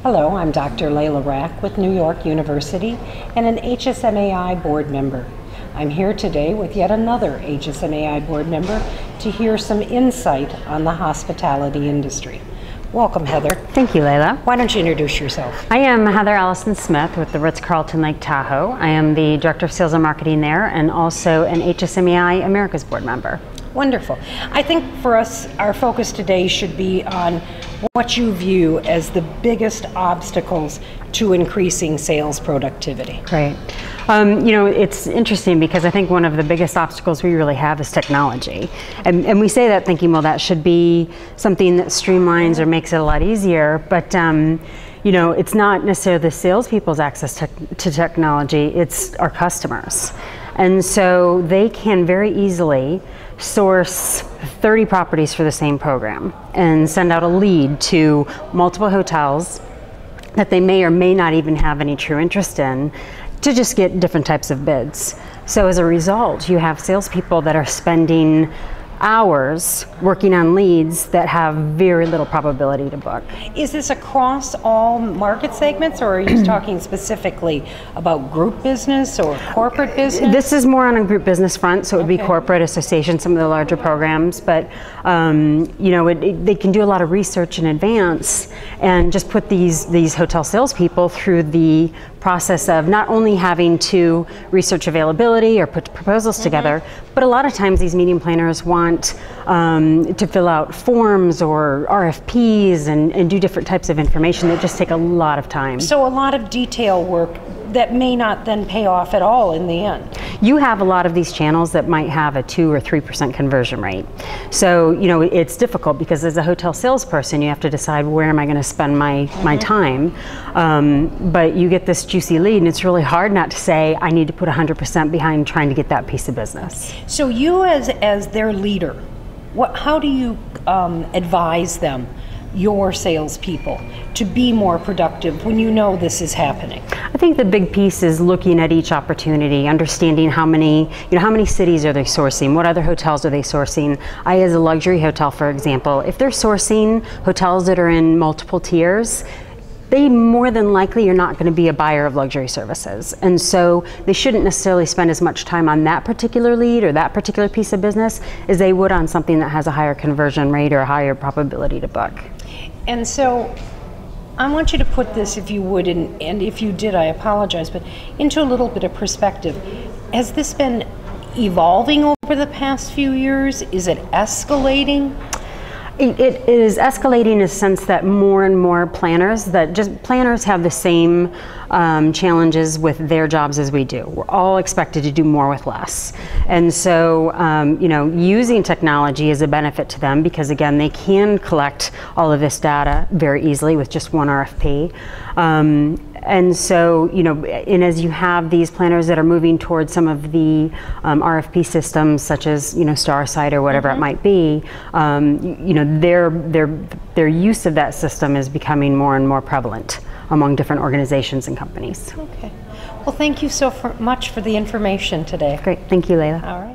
Hello, I'm Dr. Lalia Rach with New York University and an HSMAI board member. I'm here today with yet another HSMAI board member to hear some insight on the hospitality industry. Welcome, Heather. Thank you, Layla. Why don't you introduce yourself? I am Heather Allison Smith with the Ritz Carlton Lake Tahoe. I am the Director of Sales and Marketing there and also an HSMAI America's board member. Wonderful. I think for us, our focus today should be on what you view as the biggest obstacles to increasing sales productivity. Great. You know, it's interesting because I think one of the biggest obstacles we really have is technology. And we say that thinking, well, that should be something that streamlines or makes it a lot easier. But, you know, it's not necessarily the salespeople's access to technology, it's our customers. And so they can very easily source 30 properties for the same program and send out a lead to multiple hotels that they may or may not even have any true interest in to just get different types of bids. So as a result, you have salespeople that are spending hours working on leads that have very little probability to book. Is this across all market segments, or are you talking specifically about group business or corporate business? This is more on a group business front, so it would be corporate, association, some of the larger programs, but you know, they can do a lot of research in advance and just put these hotel salespeople through the process of not only having to research availability or put proposals together, but a lot of times these meeting planners want to fill out forms or RFPs and do different types of information that just take a lot of time. So a lot of detail work that may not then pay off at all in the end. You have a lot of these channels that might have a 2 or 3% conversion rate. So, you know, it's difficult because as a hotel salesperson, you have to decide where am I going to spend my time. But you get this juicy lead and it's really hard not to say, I need to put 100% behind trying to get that piece of business. So you as their leader, how do you advise them, your salespeople, to be more productive when you know this is happening? I think the big piece is looking at each opportunity, understanding how many cities are they sourcing, what other hotels are they sourcing. As a luxury hotel, for example, if they're sourcing hotels that are in multiple tiers, they more than likely are not going to be a buyer of luxury services. And so they shouldn't necessarily spend as much time on that particular lead or that particular piece of business as they would on something that has a higher conversion rate or a higher probability to book. And so I want you to put this, if you would, and if you did, I apologize, but into a little bit of perspective. Has this been evolving over the past few years? Is it escalating? It is escalating in the sense that more and more planners have the same challenges with their jobs as we do. We're all expected to do more with less. And so, you know, using technology is a benefit to them because, again, they can collect all of this data very easily with just one RFP. And so, you know, and as you have these planners that are moving towards some of the RFP systems, such as, you know, Starsight or whatever it might be, you know, their use of that system is becoming more and more prevalent among different organizations and companies. Okay. Well, thank you so much for the information today. Great. Thank you, Layla. All right.